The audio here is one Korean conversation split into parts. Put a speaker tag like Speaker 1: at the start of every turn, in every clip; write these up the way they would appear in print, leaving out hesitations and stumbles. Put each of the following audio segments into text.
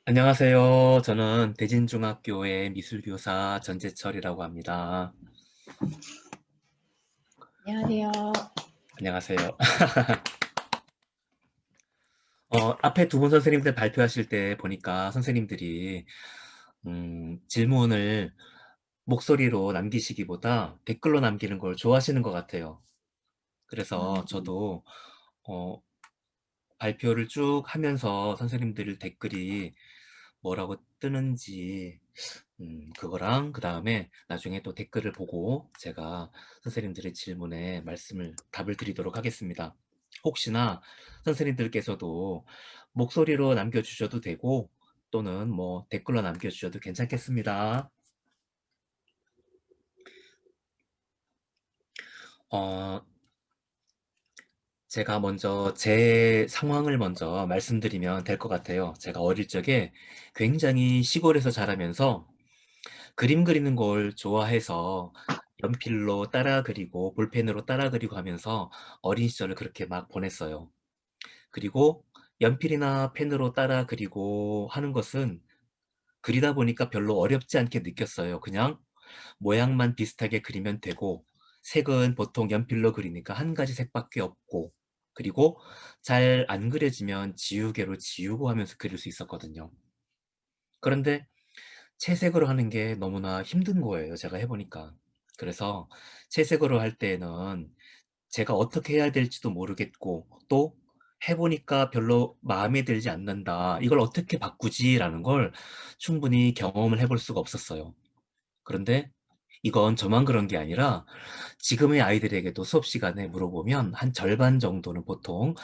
Speaker 1: 안녕하세요. 저는 대진중학교의 미술교사 전재철이라고 합니다.
Speaker 2: 안녕하세요.
Speaker 1: 안녕하세요. 앞에 두 분 선생님들 발표하실 때 보니까 선생님들이 질문을 목소리로 남기시기보다 댓글로 남기는 걸 좋아하시는 것 같아요. 그래서 저도 어, 발표를 쭉 하면서 선생님들 댓글이 뭐라고 뜨는지 그거랑 그다음에 나중에 또 댓글을 보고 제가 선생님들의 질문에 답을 드리도록 하겠습니다. 혹시나 선생님들께서도 목소리로 남겨주셔도 되고 또는 뭐 댓글로 남겨주셔도 괜찮겠습니다. 어, 제가 먼저 제 상황을 먼저 말씀드리면 될 것 같아요. 제가 어릴 적에 굉장히 시골에서 자라면서 그림 그리는 걸 좋아해서 연필로 따라 그리고 볼펜으로 따라 그리고 하면서 어린 시절을 그렇게 막 보냈어요. 그리고 연필이나 펜으로 따라 그리고 하는 것은 그리다 보니까 별로 어렵지 않게 느꼈어요. 그냥 모양만 비슷하게 그리면 되고, 색은 보통 연필로 그리니까 한 가지 색밖에 없고, 그리고 잘 안 그려지면 지우개로 지우고 하면서 그릴 수 있었거든요. 그런데 채색으로 하는 게 너무나 힘든 거예요, 제가 해보니까. 그래서 채색으로 할 때에는 제가 어떻게 해야 될지도 모르겠고, 또 해보니까 별로 마음에 들지 않는다. 이걸 어떻게 바꾸지라는 걸 충분히 경험을 해볼 수가 없었어요. 그런데 이건 저만 그런 게 아니라 지금의 아이들에게도 수업 시간에 물어보면 한 절반 정도는 보통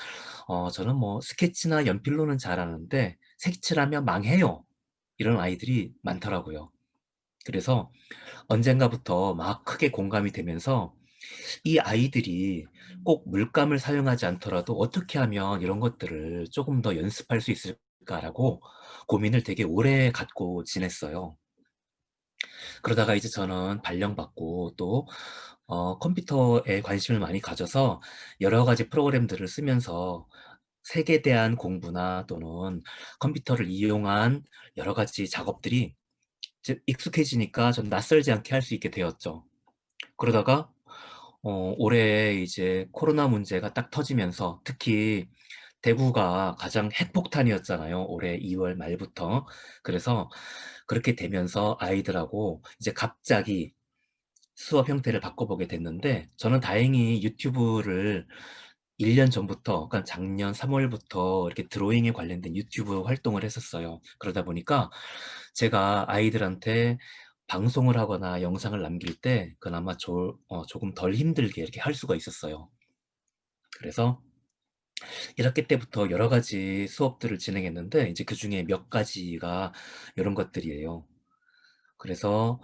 Speaker 1: 저는 뭐 스케치나 연필로는 잘하는데 색칠하면 망해요. 이런 아이들이 많더라고요. 그래서 언젠가부터 막 크게 공감이 되면서 이 아이들이 꼭 물감을 사용하지 않더라도 어떻게 하면 이런 것들을 조금 더 연습할 수 있을까라고 고민을 되게 오래 갖고 지냈어요. 그러다가 이제 저는 발령받고 또 컴퓨터에 관심을 많이 가져서 여러 가지 프로그램들을 쓰면서 색에 대한 공부나 또는 컴퓨터를 이용한 여러 가지 작업들이 이제 익숙해지니까 좀 낯설지 않게 할 수 있게 되었죠. 그러다가 올해 이제 코로나 문제가 딱 터지면서 특히 대구가 가장 핵폭탄이었잖아요. 올해 2월 말부터. 그래서 그렇게 되면서 아이들하고 이제 갑자기 수업 형태를 바꿔보게 됐는데 저는 다행히 유튜브를 1년 전부터, 그러니까 작년 3월부터 이렇게 드로잉에 관련된 유튜브 활동을 했었어요. 그러다 보니까 제가 아이들한테 방송을 하거나 영상을 남길 때 그나마 조금 덜 힘들게 이렇게 할 수가 있었어요. 그래서 1학기 때부터 여러 가지 수업들을 진행했는데 이제 그중에 몇 가지가 이런 것들이에요. 그래서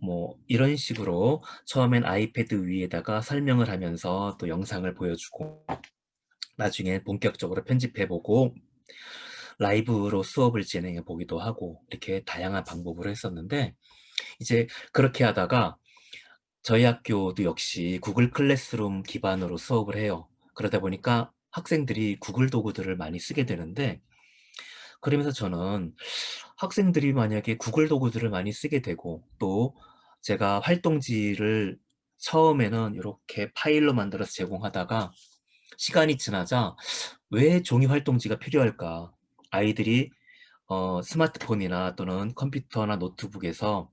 Speaker 1: 뭐 이런 식으로 처음엔 아이패드 위에다가 설명을 하면서 또 영상을 보여주고 나중에 본격적으로 편집해 보고 라이브로 수업을 진행해 보기도 하고 이렇게 다양한 방법으로 했었는데 이제 그렇게 하다가 저희 학교도 역시 구글 클래스룸 기반으로 수업을 해요. 그러다 보니까 학생들이 구글 도구들을 많이 쓰게 되는데 그러면서 저는 학생들이 만약에 구글 도구들을 많이 쓰게 되고 또 제가 활동지를 처음에는 이렇게 파일로 만들어서 제공하다가 시간이 지나자 왜 종이 활동지가 필요할까? 아이들이 스마트폰이나 또는 컴퓨터나 노트북에서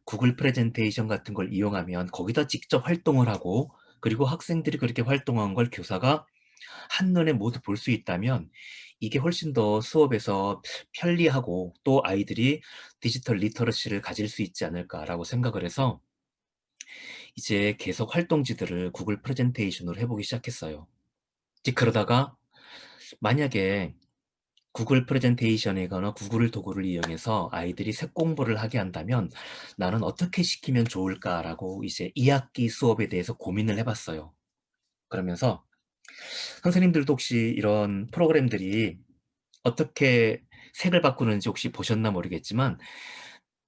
Speaker 1: 구글 프레젠테이션 같은 걸 이용하면 거기다 직접 활동을 하고 그리고 학생들이 그렇게 활동한 걸 교사가 한눈에 모두 볼 수 있다면 이게 훨씬 더 수업에서 편리하고 또 아이들이 디지털 리터러시를 가질 수 있지 않을까라고 생각을 해서 이제 계속 활동지들을 구글 프레젠테이션으로 해보기 시작했어요. 이제 그러다가 만약에 구글 프레젠테이션이거나 구글 도구를 이용해서 아이들이 색 공부를 하게 한다면 나는 어떻게 시키면 좋을까라고 이제 2학기 수업에 대해서 고민을 해봤어요. 그러면서 선생님들도 혹시 이런 프로그램들이 어떻게 색을 바꾸는지 혹시 보셨나 모르겠지만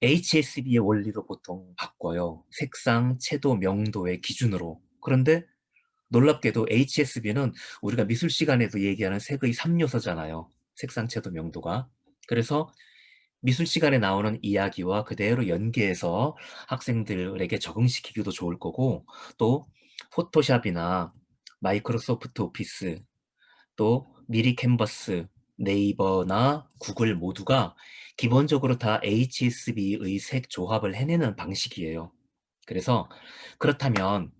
Speaker 1: HSB의 원리로 보통 바꿔요. 색상, 채도, 명도의 기준으로. 그런데 놀랍게도 HSB는 우리가 미술 시간에도 얘기하는 색의 3요소잖아요. 색상, 채도, 명도가. 그래서 미술 시간에 나오는 이야기와 그대로 연계해서 학생들에게 적응시키기도 좋을 거고, 또 포토샵이나 마이크로소프트 오피스, 또 미리 캔버스, 네이버나 구글 모두가 기본적으로 다 HSB의 색 조합을 해내는 방식이에요. 그래서 그렇다면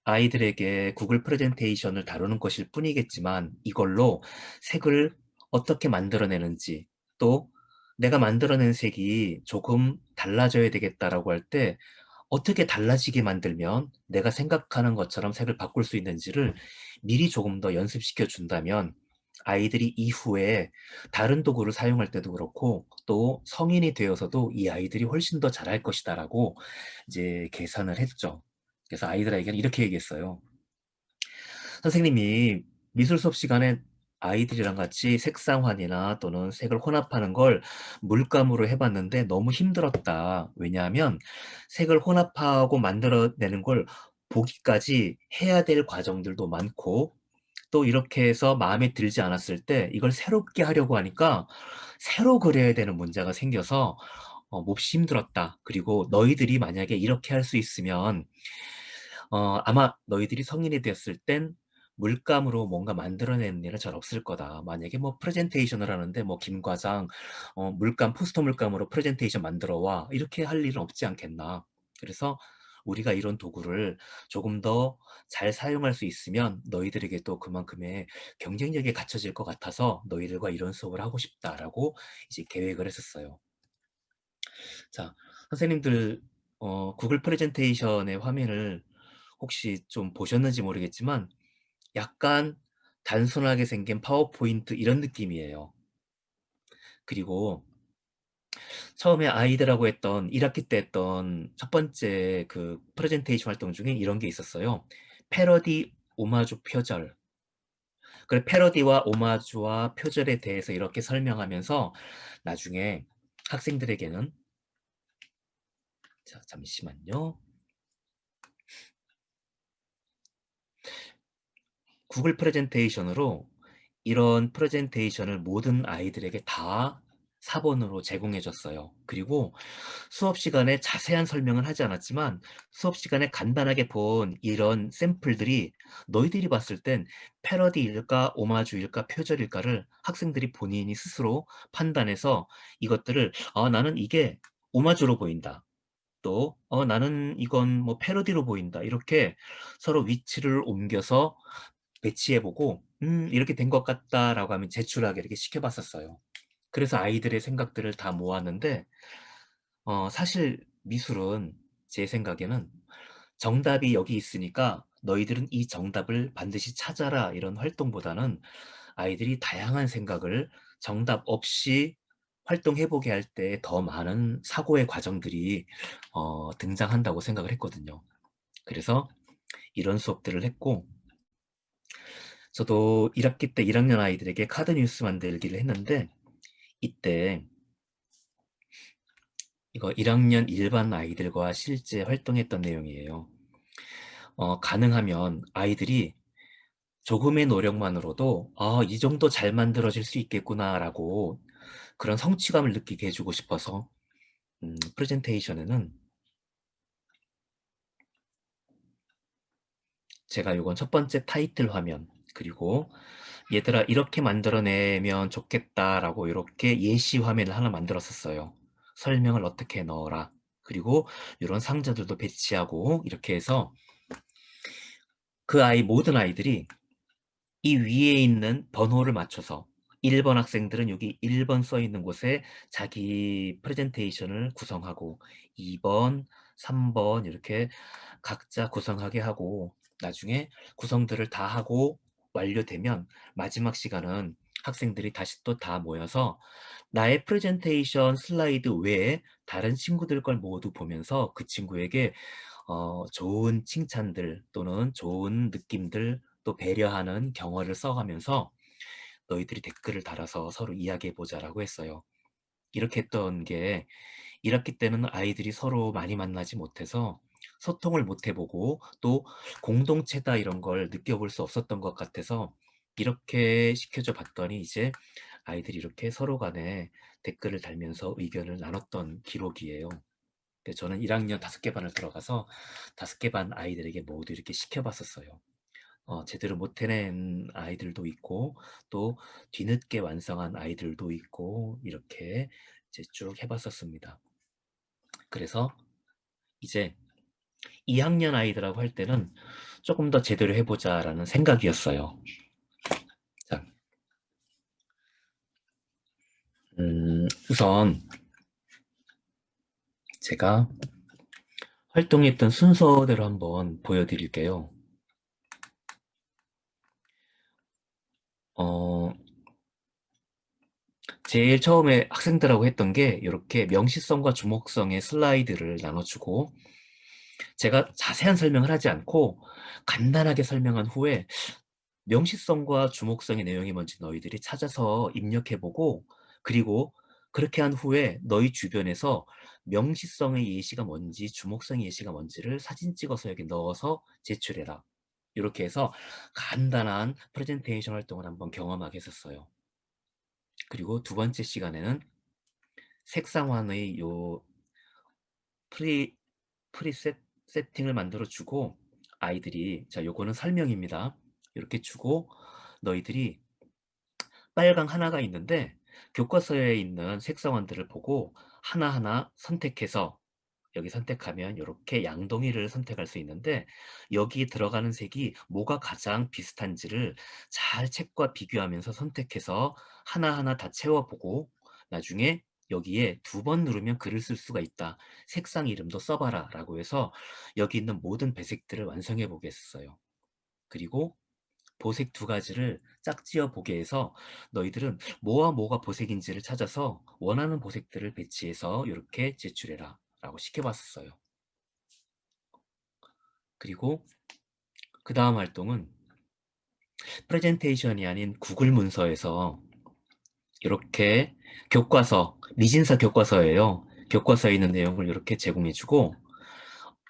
Speaker 1: 아이들에게 구글 프레젠테이션을 다루는 것일 뿐이겠지만, 이걸로 색을 어떻게 만들어내는지, 또 내가 만들어낸 색이 조금 달라져야 되겠다라고 할 때 어떻게 달라지게 만들면 내가 생각하는 것처럼 색을 바꿀 수 있는지를 미리 조금 더 연습시켜 준다면, 아이들이 이후에 다른 도구를 사용할 때도 그렇고 또 성인이 되어서도 이 아이들이 훨씬 더 잘할 것이다라고 이제 계산을 했죠. 그래서 아이들에게는 이렇게 얘기했어요. 선생님이 미술 수업 시간에 아이들이랑 같이 색상환이나 또는 색을 혼합하는 걸 물감으로 해봤는데 너무 힘들었다. 왜냐하면 색을 혼합하고 만들어내는 걸 보기까지 해야 될 과정들도 많고, 또 이렇게 해서 마음에 들지 않았을 때 이걸 새롭게 하려고 하니까 새로 그려야 되는 문제가 생겨서 몹시 힘들었다. 그리고 너희들이 만약에 이렇게 할 수 있으면 아마 너희들이 성인이 되었을 땐 물감으로 뭔가 만들어내는 일은 잘 없을 거다. 만약에 뭐 프레젠테이션을 하는데 뭐 김 과장 물감 포스터 물감으로 프레젠테이션 만들어 와 이렇게 할 일은 없지 않겠나. 그래서 우리가 이런 도구를 조금 더 잘 사용할 수 있으면 너희들에게도 그만큼의 경쟁력이 갖춰질 것 같아서 너희들과 이런 수업을 하고 싶다라고 이제 계획을 했었어요. 자, 선생님들 구글 프레젠테이션의 화면을 혹시 좀 보셨는지 모르겠지만 약간 단순하게 생긴 파워포인트 이런 느낌이에요. 그리고 처음에 아이들하고 했던 1학기 때 했던 첫 번째 그 프레젠테이션 활동 중에 이런 게 있었어요. 패러디, 오마주, 표절. 그래, 패러디와 오마주와 표절에 대해서 이렇게 설명하면서 나중에 학생들에게는, 자, 잠시만요. 구글 프레젠테이션으로 이런 프레젠테이션을 모든 아이들에게 다 사본으로 제공해 줬어요. 그리고 수업 시간에 자세한 설명은 하지 않았지만 수업 시간에 간단하게 본 이런 샘플들이 너희들이 봤을 땐 패러디일까, 오마주일까, 표절일까를 학생들이 본인이 스스로 판단해서 이것들을 나는 이게 오마주로 보인다. 또 나는 이건 뭐 패러디로 보인다. 이렇게 서로 위치를 옮겨서 배치해보고 이렇게 된 것 같다라고 하면 제출하게 이렇게 시켜봤었어요. 그래서 아이들의 생각들을 다 모았는데 사실 미술은 제 생각에는 정답이 여기 있으니까 너희들은 이 정답을 반드시 찾아라 이런 활동보다는 아이들이 다양한 생각을 정답 없이 활동해보게 할 때 더 많은 사고의 과정들이 등장한다고 생각을 했거든요. 그래서 이런 수업들을 했고, 저도 1학기 때 1학년 아이들에게 카드 뉴스 만들기를 했는데 이때 이거 1학년 일반 아이들과 실제 활동했던 내용이에요. 가능하면 아이들이 조금의 노력만으로도 이 정도 잘 만들어질 수 있겠구나라고 그런 성취감을 느끼게 해주고 싶어서 프레젠테이션에는 제가 이건 첫 번째 타이틀 화면, 그리고 얘들아 이렇게 만들어내면 좋겠다라고 이렇게 예시 화면을 하나 만들었었어요. 설명을 어떻게 넣어라. 그리고 이런 상자들도 배치하고 이렇게 해서 그 모든 아이들이 이 위에 있는 번호를 맞춰서 1번 학생들은 여기 1번 써 있는 곳에 자기 프레젠테이션을 구성하고 2번, 3번 이렇게 각자 구성하게 하고, 나중에 구성들을 다 하고 완료되면 마지막 시간은 학생들이 다시 또 다 모여서 나의 프레젠테이션 슬라이드 외에 다른 친구들 걸 모두 보면서 그 친구에게 좋은 칭찬들 또는 좋은 느낌들 또 배려하는 경어를 써가면서 너희들이 댓글을 달아서 서로 이야기해보자라고 했어요. 이렇게 했던 게 1학기 때는 아이들이 서로 많이 만나지 못해서 소통을 못 해보고 또 공동체다 이런 걸 느껴볼 수 없었던 것 같아서 이렇게 시켜줘 봤더니 이제 아이들이 이렇게 서로 간에 댓글을 달면서 의견을 나눴던 기록이에요. 그래서 저는 1학년 5개 반을 들어가서 5개 반 아이들에게 모두 이렇게 시켜봤었어요. 제대로 못 해낸 아이들도 있고 또 뒤늦게 완성한 아이들도 있고 이렇게 이제 쭉 해봤었습니다. 그래서 이제 2학년 아이들하고 할 때는 조금 더 제대로 해보자라는 생각이었어요. 자, 우선 제가 활동했던 순서대로 한번 보여드릴게요. 어, 제일 처음에 학생들하고 했던 게 이렇게 명시성과 주목성의 슬라이드를 나눠주고 제가 자세한 설명을 하지 않고 간단하게 설명한 후에 명시성과 주목성의 내용이 뭔지 너희들이 찾아서 입력해보고 그리고 그렇게 한 후에 너희 주변에서 명시성의 예시가 뭔지 주목성의 예시가 뭔지를 사진 찍어서 여기 넣어서 제출해라. 이렇게 해서 간단한 프레젠테이션 활동을 한번 경험하게 했었어요. 그리고 두 번째 시간에는 색상화의 요 프리 프리셋 세팅을 만들어 주고 아이들이 자 요거는 설명입니다. 이렇게 주고 너희들이 빨강 하나가 있는데 교과서에 있는 색상원들을 보고 하나하나 선택해서 여기 선택하면 이렇게 양동이를 선택할 수 있는데 여기 들어가는 색이 뭐가 가장 비슷한지를 잘 책과 비교하면서 선택해서 하나하나 다 채워보고 나중에 여기에 2번 누르면 글을 쓸 수가 있다. 색상 이름도 써봐라 라고 해서 여기 있는 모든 배색들을 완성해 보겠어요. 그리고 보색 2가지를 짝지어 보게 해서 너희들은 뭐와 뭐가 보색인지를 찾아서 원하는 보색들을 배치해서 이렇게 제출해라 라고 시켜봤었어요. 그리고 그 다음 활동은 프레젠테이션이 아닌 구글 문서에서 이렇게 교과서, 미진서 교과서예요. 교과서에 있는 내용을 이렇게 제공해주고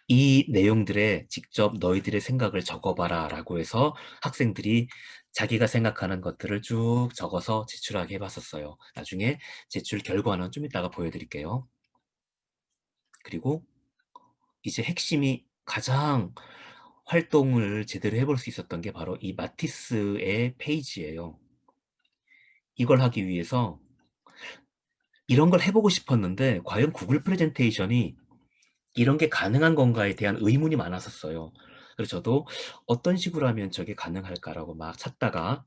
Speaker 1: 이 내용들에 직접 너희들의 생각을 적어봐라 라고 해서 학생들이 자기가 생각하는 것들을 쭉 적어서 제출하게 해봤었어요. 나중에 제출 결과는 좀 이따가 보여드릴게요. 그리고 이제 핵심이 가장 활동을 제대로 해볼 수 있었던 게 바로 이 마티스의 페이지예요. 이걸 하기 위해서 이런 걸 해보고 싶었는데 과연 구글 프레젠테이션이 이런 게 가능한 건가에 대한 의문이 많았었어요. 그래서 저도 어떤 식으로 하면 저게 가능할까라고 막 찾다가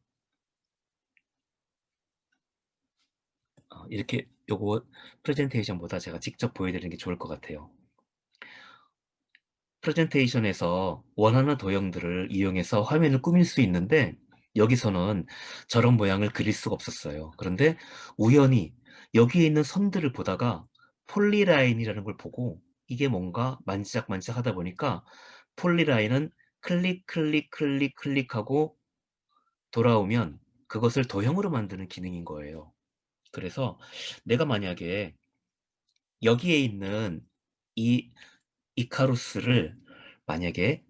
Speaker 1: 이렇게 요거 프레젠테이션보다 제가 직접 보여드리는 게 좋을 것 같아요. 프레젠테이션에서 원하는 도형들을 이용해서 화면을 꾸밀 수 있는데 여기서는 저런 모양을 그릴 수가 없었어요. 그런데 우연히 여기에 있는 선들을 보다가 폴리라인이라는 걸 보고 이게 뭔가 만지작만지작 하다 보니까 폴리라인은 클릭, 클릭, 클릭, 클릭하고 돌아오면 그것을 도형으로 만드는 기능인 거예요. 그래서 내가 만약에 여기에 있는 이 이카루스를 만약에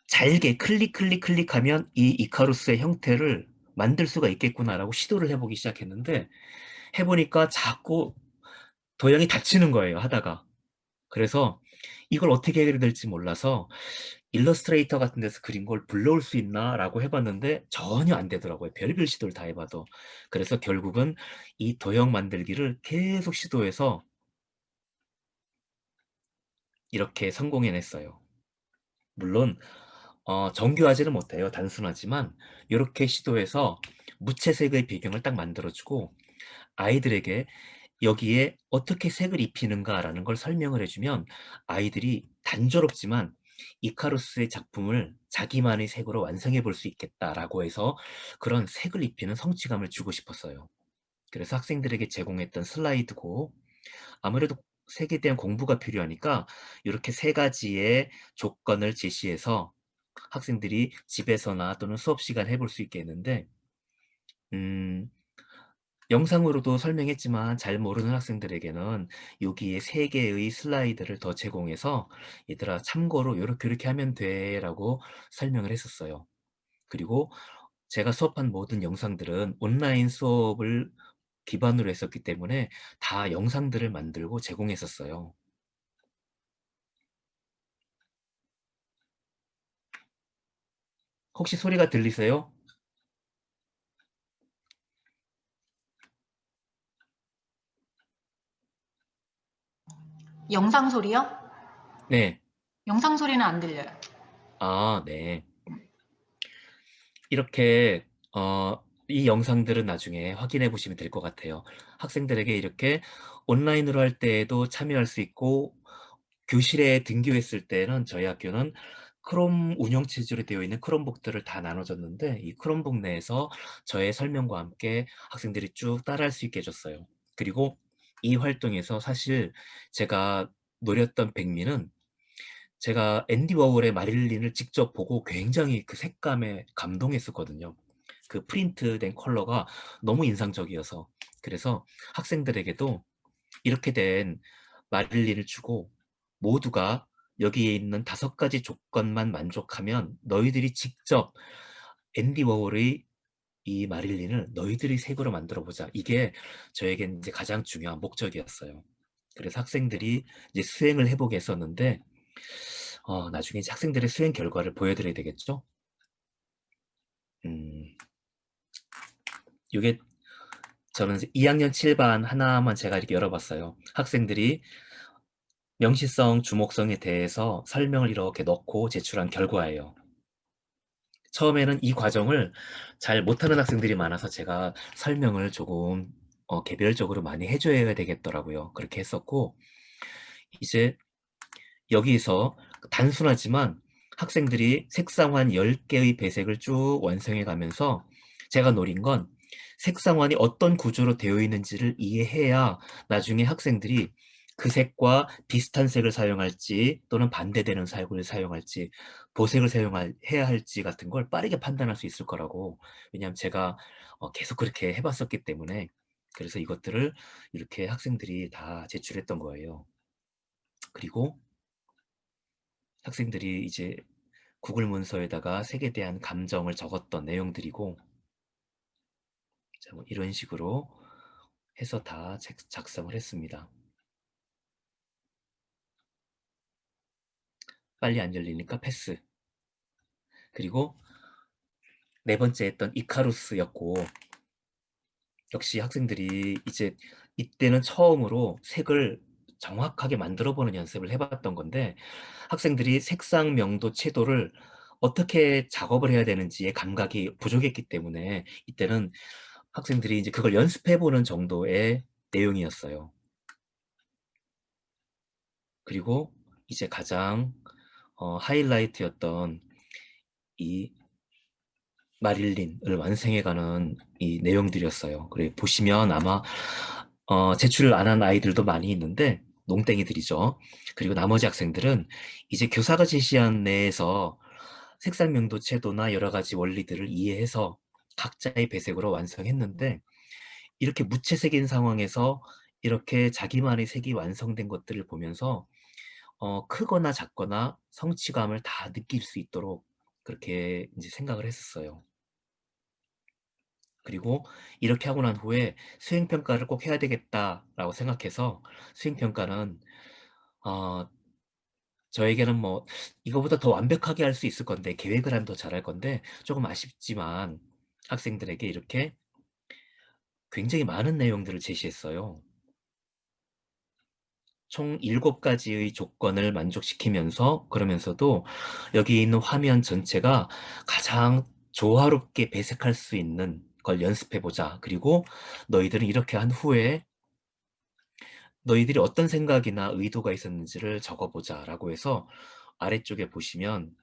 Speaker 1: 잘게 클릭, 클릭, 클릭하면 이 이카루스의 형태를 만들 수가 있겠구나라고 시도를 해보기 시작했는데 해보니까 자꾸 도형이 닫히는 거예요, 하다가. 그래서 이걸 어떻게 해결해야 될지 몰라서 일러스트레이터 같은 데서 그린 걸 불러올 수 있나라고 해봤는데 전혀 안 되더라고요. 별별 시도를 다 해봐도. 그래서 결국은 이 도형 만들기를 계속 시도해서 이렇게 성공해냈어요. 물론 정교하지는 못해요. 단순하지만 이렇게 시도해서 무채색의 배경을 딱 만들어주고 아이들에게 여기에 어떻게 색을 입히는가라는 걸 설명을 해주면 아이들이 단조롭지만 이카루스의 작품을 자기만의 색으로 완성해 볼 수 있겠다라고 해서 그런 색을 입히는 성취감을 주고 싶었어요. 그래서 학생들에게 제공했던 슬라이드고 아무래도 색에 대한 공부가 필요하니까 이렇게 3가지의 조건을 제시해서 학생들이 집에서나 또는 수업 시간 해볼 수 있게 했는데 음, 영상으로도 설명했지만 잘 모르는 학생들에게는 여기에 3개의 슬라이드를 더 제공해서 얘들아 참고로 요렇게 요렇게 하면 돼 라고 설명을 했었어요. 그리고 제가 수업한 모든 영상들은 온라인 수업을 기반으로 했었기 때문에 다 영상들을 만들고 제공했었어요. 혹시 소리가 들리세요?
Speaker 2: 영상 소리요?
Speaker 1: 네.
Speaker 2: 영상 소리는 안 들려요.
Speaker 1: 아, 네. 이렇게 이 영상들은 나중에 확인해 보시면 될 것 같아요. 학생들에게 이렇게 온라인으로 할 때에도 참여할 수 있고 교실에 등교했을 때는 저희 학교는 크롬 운영 체제로 되어 있는 크롬북들을 다 나눠줬는데 이 크롬북 내에서 저의 설명과 함께 학생들이 쭉 따라할 수 있게 해줬어요. 그리고 이 활동에서 사실 제가 노렸던 백미는 제가 앤디 워홀의 마릴린을 직접 보고 굉장히 그 색감에 감동했었거든요. 그 프린트된 컬러가 너무 인상적이어서. 그래서 학생들에게도 이렇게 된 마릴린을 주고 모두가 여기에 있는 5가지 조건만 만족하면 너희들이 직접 앤디 워홀의 이 마릴린을 너희들이 색으로 만들어 보자. 이게 저에겐 이제 가장 중요한 목적이었어요. 그래서 학생들이 이제 수행을 해보게 했었는데 나중에 이제 학생들의 수행 결과를 보여드려야 되겠죠? 음, 이게 저는 이제 2학년 7반 하나만 제가 이렇게 열어봤어요. 학생들이 명시성, 주목성에 대해서 설명을 이렇게 넣고 제출한 결과예요. 처음에는 이 과정을 잘 못하는 학생들이 많아서 제가 설명을 조금 개별적으로 많이 해줘야 되겠더라고요. 그렇게 했었고, 이제 여기서 단순하지만 학생들이 색상환 10개의 배색을 쭉 완성해 가면서 제가 노린 건 색상환이 어떤 구조로 되어 있는지를 이해해야 나중에 학생들이 그 색과 비슷한 색을 사용할지 또는 반대되는 색을 사용할지 보색을 해야 할지 같은 걸 빠르게 판단할 수 있을 거라고. 왜냐하면 제가 계속 그렇게 해봤었기 때문에. 그래서 이것들을 이렇게 학생들이 다 제출했던 거예요. 그리고 학생들이 이제 구글 문서에다가 색에 대한 감정을 적었던 내용들이고, 자, 뭐 이런 식으로 해서 다 작성을 했습니다. 빨리 안 열리니까 패스. 그리고 네 번째 했던 이카루스였고, 역시 학생들이 이제 이때는 처음으로 색을 정확하게 만들어 보는 연습을 해봤던 건데, 학생들이 색상 명도 채도를 어떻게 작업을 해야 되는지의 감각이 부족했기 때문에 이때는 학생들이 이제 그걸 연습해 보는 정도의 내용이었어요. 그리고 이제 가장 하이라이트였던 이 마릴린을 완성해가는 이 내용들이었어요. 그래 보시면 아마 제출을 안 한 아이들도 많이 있는데 농땡이들이죠. 그리고 나머지 학생들은 이제 교사가 제시한 내에서 색상 명도 채도나 여러 가지 원리들을 이해해서 각자의 배색으로 완성했는데 이렇게 무채색인 상황에서 이렇게 자기만의 색이 완성된 것들을 보면서 크거나 작거나 성취감을 다 느낄 수 있도록 그렇게 이제 생각을 했었어요. 그리고 이렇게 하고 난 후에 수행평가를 꼭 해야 되겠다라고 생각해서 수행평가는 어, 저에게는 뭐 이거보다 더 완벽하게 할 수 있을 건데 계획을 하면 더 잘할 건데 조금 아쉽지만 학생들에게 이렇게 굉장히 많은 내용들을 제시했어요. 총 7가지의 조건을 만족시키면서 그러면서도 여기 있는 화면 전체가 가장 조화롭게 배색할 수 있는 걸 연습해 보자. 그리고 너희들은 이렇게 한 후에 너희들이 어떤 생각이나 의도가 있었는지를 적어보자 라고 해서 아래쪽에 보시면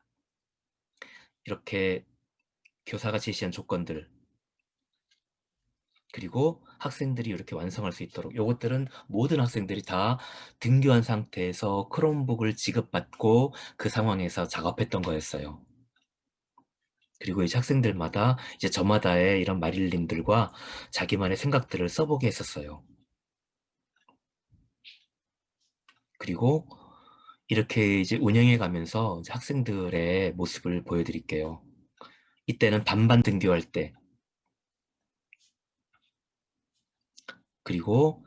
Speaker 1: 이렇게 교사가 제시한 조건들 그리고 학생들이 이렇게 완성할 수 있도록 요것들은 모든 학생들이 다 등교한 상태에서 크롬북을 지급받고 그 상황에서 작업했던 거였어요. 그리고 이제 학생들마다 이제 저마다의 이런 마릴린들과 자기만의 생각들을 써보게 했었어요. 그리고 이렇게 이제 운영해 가면서 이제 학생들의 모습을 보여드릴게요. 이때는 반반 등교할 때, 그리고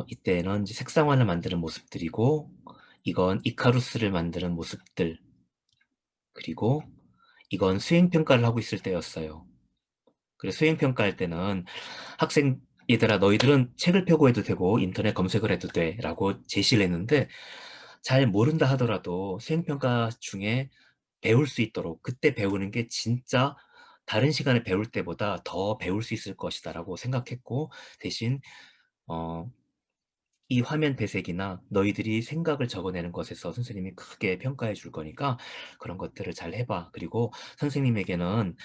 Speaker 1: 이때는 이제 색상화를 만드는 모습들이고, 이건 이카루스를 만드는 모습들, 그리고 이건 수행평가를 하고 있을 때였어요. 그래서 수행평가할 때는 학생, 얘들아, 너희들은 책을 펴고 해도 되고 인터넷 검색을 해도 돼 라고 제시를 했는데, 잘 모른다 하더라도 수행평가 중에 배울 수 있도록, 그때 배우는 게 진짜 다른 시간에 배울 때보다 더 배울 수 있을 것이다 라고 생각했고, 대신 어, 이 화면 배색이나 너희들이 생각을 적어내는 것에서 선생님이 크게 평가해 줄 거니까 그런 것들을 잘 해봐. 그리고 선생님에게는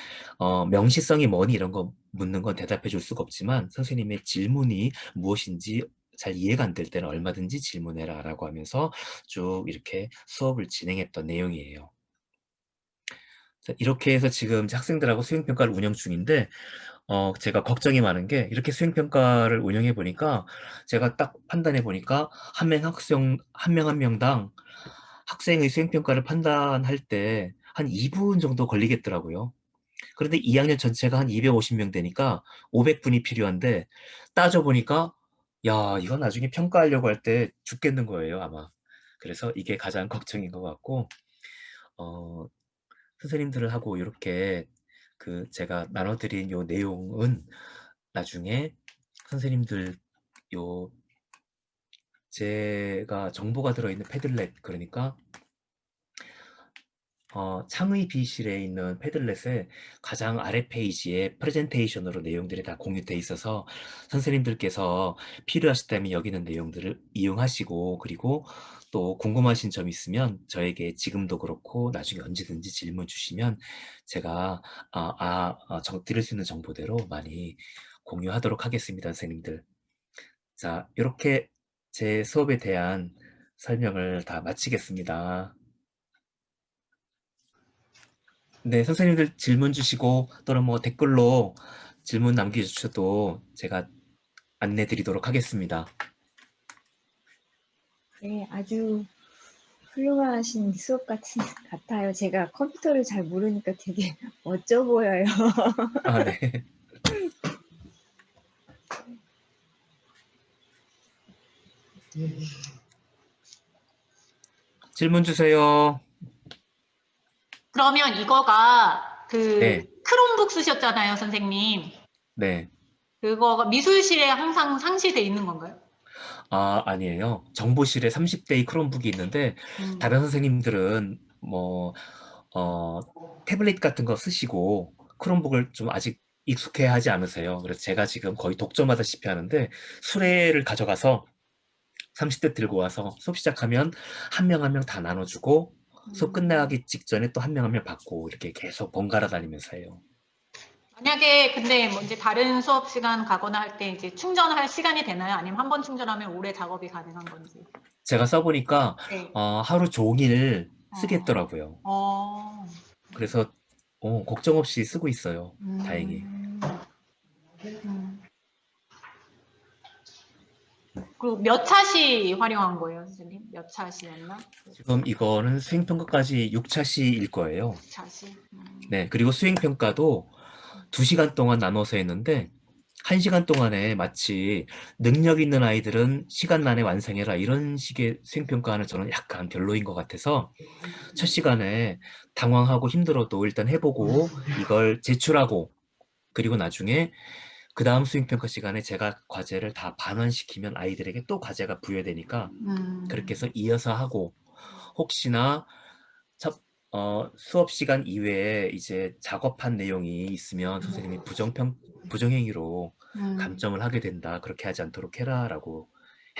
Speaker 1: 명시성이 뭐니 이런 거 묻는 건 대답해 줄 수가 없지만, 선생님의 질문이 무엇인지 잘 이해가 안 될 때는 얼마든지 질문해라 라고 하면서 쭉 이렇게 수업을 진행했던 내용이에요. 자, 이렇게 해서 지금 이제 학생들하고 수행평가를 운영 중인데, 제가 걱정이 많은 게, 이렇게 수행평가를 운영해 보니까 제가 딱 판단해 보니까 한 명 한 명당 학생의 수행평가를 판단할 때 한 2분 정도 걸리겠더라고요. 그런데 2학년 전체가 한 250명 되니까 500분이 필요한데, 따져보니까 야, 이건 나중에 평가하려고 할 때 죽겠는 거예요, 아마. 그래서 이게 가장 걱정인 것 같고, 어, 선생님들을 하고 이렇게 그 제가 나눠드린 요 내용은 나중에 선생님들 요 제가 정보가 들어있는 패들렛, 그러니까 창의 비실에 있는 패들렛의 가장 아래 페이지에 프레젠테이션으로 내용들이 다 공유돼 있어서 선생님들께서 필요하시다면 여기 있는 내용들을 이용하시고, 그리고 또 궁금하신 점 있으면 저에게 지금도 그렇고 나중에 언제든지 질문 주시면 제가 드릴 수 있는 정보대로 많이 공유하도록 하겠습니다, 선생님들. 자, 이렇게 제 수업에 대한 설명을 다 마치겠습니다. 네, 선생님들 질문 주시고 또는 뭐 댓글로 질문 남겨주셔도 제가 안내 드리도록 하겠습니다.
Speaker 3: 네, 아주 훌륭하신 수업 같아요. 제가 컴퓨터를 잘 모르니까 되게 멋져 보여요.
Speaker 1: 아, 네. 질문 주세요.
Speaker 2: 그러면 이거가 그
Speaker 1: 네,
Speaker 2: 크롬북 쓰셨잖아요, 선생님.
Speaker 1: 네.
Speaker 2: 그거가 미술실에 항상 상시돼 있는 건가요?
Speaker 1: 아니에요. 정보실에 30대의 크롬북이 있는데,
Speaker 2: 음.
Speaker 1: 다른 선생님들은 뭐, 어, 태블릿 같은 거 쓰시고, 크롬북을 좀 아직 익숙해 하지 않으세요. 그래서 제가 지금 거의 독점하다시피 하는데, 수레를 가져가서 30대 들고 와서 수업 시작하면 한 명 한 명 다 나눠주고, 수업 끝나기 직전에 또 한 명 한 명 받고, 이렇게 계속 번갈아 다니면서 해요.
Speaker 2: 만약에 근데 뭐 이제 다른 수업 시간 가거나 할 때 이제 충전할 시간이 되나요? 아니면 한 번 충전하면 오래 작업이 가능한 건지?
Speaker 1: 제가 써보니까
Speaker 2: 네.
Speaker 1: 하루 종일
Speaker 2: 어.
Speaker 1: 쓰겠더라고요.
Speaker 2: 어.
Speaker 1: 그래서 걱정 없이 쓰고 있어요. 다행히.
Speaker 2: 음. 음. 그 몇 차시 활용한 거예요, 선생님? 몇 차시였나?
Speaker 1: 지금 이거는 수행평가까지 6차시일 거예요.
Speaker 2: 6차시.
Speaker 1: 네, 그리고 수행평가도 2시간 동안 나눠서 했는데, 1시간 동안에 마치 능력 있는 아이들은 시간 안에 완성해라 이런 식의 수행평가는 저는 약간 별로인 것 같아서, 첫 시간에 당황하고 힘들어도 일단 해보고 이걸 제출하고, 그리고 나중에 그 다음 수행평가 시간에 제가 과제를 다 반환시키면 아이들에게 또 과제가 부여되니까 그렇게 해서 이어서 하고, 혹시나 첫, 수업 시간 이외에 이제 작업한 내용이 있으면 선생님이 부정행위로 감점을 하게 된다. 그렇게 하지 않도록 해라라고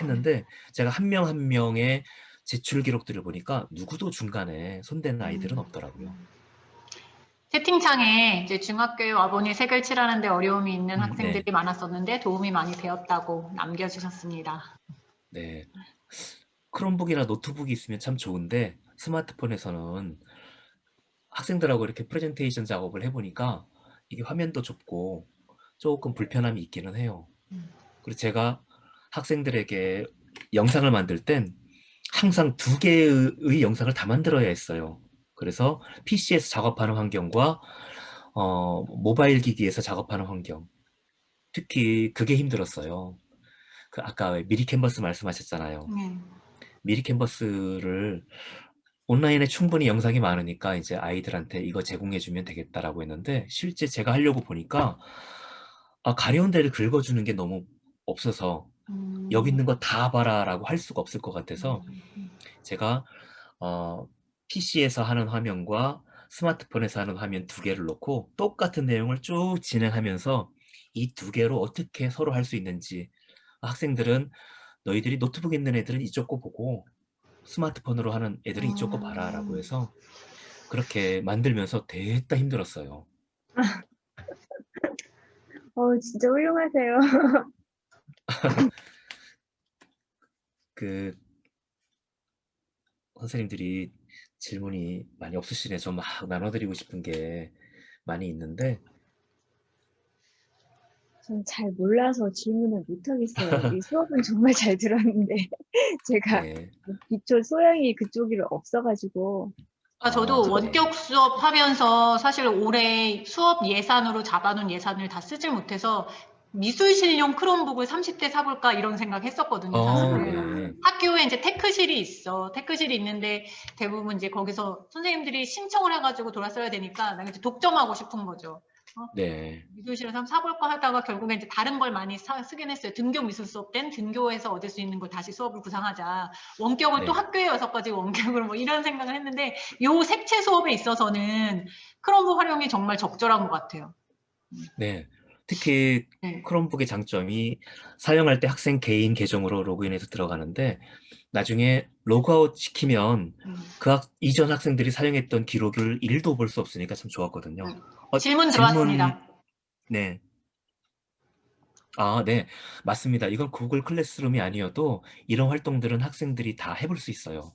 Speaker 1: 했는데, 제가 한 명 한 명의 제출 기록들을 보니까 누구도 중간에 손대는 아이들은 없더라고요.
Speaker 2: 채팅창에 이제 중학교에 와보니 색을 칠하는데 어려움이 있는
Speaker 1: 네,
Speaker 2: 학생들이 많았었는데 도움이 많이 되었다고 남겨주셨습니다.
Speaker 1: 네. 크롬북이나 노트북이 있으면 참 좋은데 스마트폰에서는 학생들하고 이렇게 프레젠테이션 작업을 해보니까 이게 화면도 좁고 조금 불편함이 있기는 해요. 그리고 제가 학생들에게 영상을 만들 땐 항상 2개의 영상을 다 만들어야 했어요. 그래서 PC에서 작업하는 환경과 모바일 기기에서 작업하는 환경. 특히 그게 힘들었어요. 그 아까 왜 미리 캔버스 말씀하셨잖아요.
Speaker 2: 네.
Speaker 1: 미리 캔버스를 온라인에 충분히 영상이 많으니까 이제 아이들한테 이거 제공해주면 되겠다라고 했는데 실제 제가 하려고 보니까 가려운 데를 긁어주는 게 너무 없어서 여기
Speaker 2: 음,
Speaker 1: 있는 거 다 봐라라고 할 수가 없을 것 같아서
Speaker 2: 음,
Speaker 1: 제가 PC에서 하는 화면과 스마트폰에서 하는 화면 두 개를 놓고 똑같은 내용을 쭉 진행하면서 이 두 개로 어떻게 서로 할 수 있는지 학생들은 너희들이 노트북 있는 애들은 이쪽 거 보고 스마트폰으로 하는 애들은 이쪽 거 봐라라고
Speaker 2: 음.
Speaker 1: 해서 그렇게 만들면서 됐다 힘들었어요.
Speaker 3: 진짜 훌륭하세요.
Speaker 1: 그 선생님들이 질문이 많이 없으시네. 좀 막 나눠드리고 싶은 게 많이 있는데
Speaker 3: 전 잘 몰라서 질문을 못 하겠어요. 이 수업은 정말 잘 들었는데 제가
Speaker 1: 네.
Speaker 3: 기초 소양이 그쪽이 없어가지고.
Speaker 2: 저도
Speaker 1: 네.
Speaker 2: 원격 수업 하면서 사실 올해 수업 예산으로 잡아놓은 예산을 다 쓰질 못해서 미술실용 크롬북을 30대 사볼까 이런 생각 했었거든요, 사실은.
Speaker 1: 네.
Speaker 2: 학교에 이제 테크실이 있어. 테크실이 있는데 대부분 이제 거기서 선생님들이 신청을 해가지고 돌았어야 되니까 나 이제 독점하고 싶은 거죠.
Speaker 1: 네.
Speaker 2: 미술실에서 한번 사볼까 하다가 결국에 이제 다른 걸 많이 쓰긴 했어요. 등교 미술 수업 땐 등교에서 얻을 수 있는 걸 다시 수업을 구상하자. 원격을 또
Speaker 1: 네.
Speaker 2: 학교에 와서 까지 원격으로 뭐 이런 생각을 했는데 요 색채 수업에 있어서는 크롬북 활용이 정말 적절한 것 같아요.
Speaker 1: 네. 특히
Speaker 2: 네.
Speaker 1: 크롬북의 장점이 사용할 때 학생 개인 계정으로 로그인해서 들어가는데 나중에 로그아웃 시키면 이전 학생들이 사용했던 기록을 1도 볼 수 없으니까 참 좋았거든요.
Speaker 2: 질문
Speaker 1: 질문,
Speaker 2: 들어왔습니다.
Speaker 1: 네. 네. 맞습니다. 이건 구글 클래스룸이 아니어도 이런 활동들은 학생들이 다 해볼 수 있어요.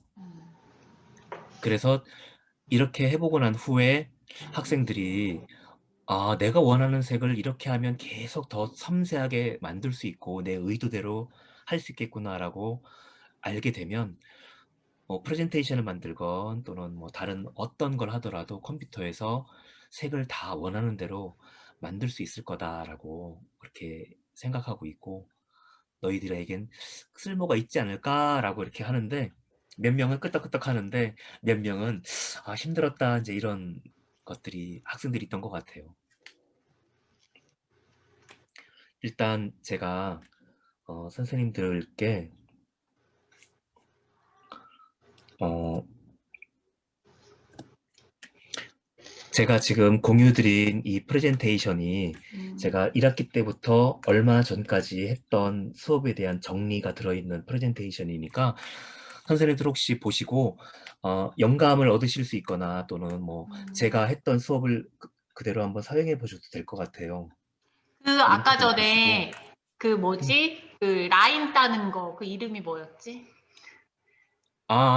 Speaker 1: 그래서 이렇게 해보고 난 후에 학생들이 내가 원하는 색을 이렇게 하면 계속 더 섬세하게 만들 수 있고 내 의도대로 할 수 있겠구나라고 알게 되면 프레젠테이션을 만들건 또는 뭐 다른 어떤 걸 하더라도 컴퓨터에서 색을 다 원하는 대로 만들 수 있을 거다라고 그렇게 생각하고 있고 너희들에겐 쓸모가 있지 않을까라고 이렇게 하는데 몇 명은 끄떡끄떡 하는데 몇 명은 힘들었다 이제 이런 것들이 학생들이 있던 것 같아요. 일단 제가 선생님들께 어, 제가 지금 공유드린 이 프레젠테이션이 제가 1학기 때부터 얼마 전까지 했던 수업에 대한 정리가 들어있는 프레젠테이션이니까 선생님들 혹시 보시고 영감을 얻으실 수 있거나 또는 뭐 제가 했던 수업을 그대로 한번 사용해 보셔도 될 것 같아요.
Speaker 2: 그 아까
Speaker 1: 링크들 보시고
Speaker 2: 전에 그 뭐지? 그 라인 따는 거 그 이름이 뭐였지?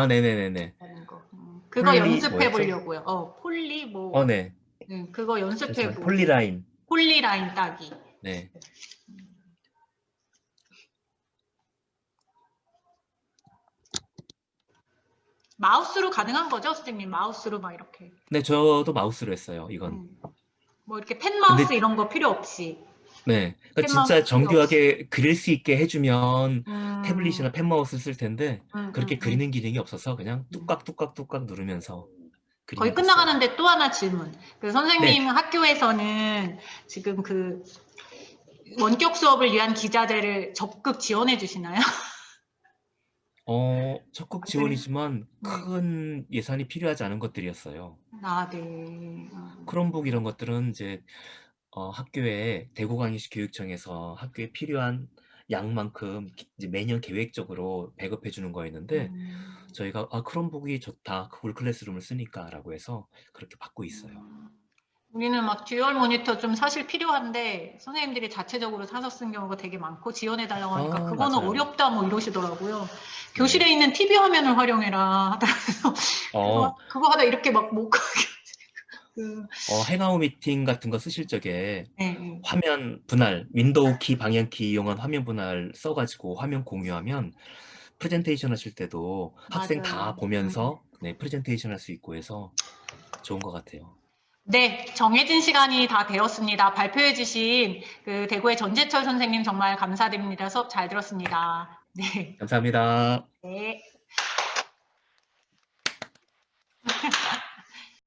Speaker 1: 네네네네.
Speaker 2: 따는 거. 그거
Speaker 1: 폴리
Speaker 2: 연습해
Speaker 1: 뭐였죠?
Speaker 2: 보려고요. 폴리 뭐
Speaker 1: 네.
Speaker 2: 그거 연습해
Speaker 1: 잠시만.
Speaker 2: 보고
Speaker 1: 폴리라인.
Speaker 2: 폴리 라인 따기.
Speaker 1: 네.
Speaker 2: 마우스로 가능한 거죠, 선생님? 마우스로 막 이렇게.
Speaker 1: 네, 저도 마우스로 했어요, 이건.
Speaker 2: 뭐 이렇게 펜
Speaker 1: 근데
Speaker 2: 마우스 이런 거 필요 없이.
Speaker 1: 네, 그러니까
Speaker 2: 펜 마우스
Speaker 1: 진짜
Speaker 2: 필요 없이.
Speaker 1: 정교하게 그릴 수 있게 해주면
Speaker 2: 음,
Speaker 1: 태블릿이나 펜마우스 쓸 텐데
Speaker 2: 음,
Speaker 1: 그렇게
Speaker 2: 음, 음.
Speaker 1: 그리는 기능이 없어서 그냥 뚝깍뚝깍뚝깍 누르면서
Speaker 2: 거의
Speaker 1: 그리면 됐어요.
Speaker 2: 끝나가는데 또 하나 질문. 그
Speaker 1: 네,
Speaker 2: 선생님 학교에서는 지금 그 원격 수업을 위한 기자재를 적극 지원해 주시나요?
Speaker 1: 적극
Speaker 2: 안 그래요?
Speaker 1: 지원이지만
Speaker 2: 네.
Speaker 1: 큰 예산이 필요하지 않은 것들이었어요.
Speaker 2: 네.
Speaker 1: 크롬북 이런 것들은 이제 학교에 대구광역시 교육청에서 학교에 필요한 양만큼 이제 매년 계획적으로 배급해 주는 거였는데 저희가 크롬북이 좋다. 구글 클래스룸을 쓰니까라고 해서 그렇게 받고 있어요.
Speaker 2: 우리는 막 듀얼 모니터 좀 사실 필요한데 선생님들이 자체적으로 사서 쓴 경우가 되게 많고 지원해 달라고 하니까 그거는
Speaker 1: 맞아요.
Speaker 2: 어렵다 뭐 이러시더라고요.
Speaker 1: 네.
Speaker 2: 교실에 있는 TV 화면을 활용해라 하더라고요.
Speaker 1: 어,
Speaker 2: 그거 하다 이렇게 막 못 가게. 그,
Speaker 1: 행아웃 미팅 같은 거 쓰실 적에
Speaker 2: 네.
Speaker 1: 화면 분할, 윈도우 키, 방향 키 이용한 화면 분할 써가지고 화면 공유하면 프레젠테이션 하실 때도 학생 다
Speaker 2: 맞아요.
Speaker 1: 보면서 네, 프레젠테이션 할 수 있고 해서 좋은 것 같아요.
Speaker 2: 네, 정해진 시간이 다 되었습니다. 발표해 주신 그 대구의 전재철 선생님 정말 감사드립니다. 수업 잘 들었습니다. 네.
Speaker 1: 감사합니다.
Speaker 2: 네.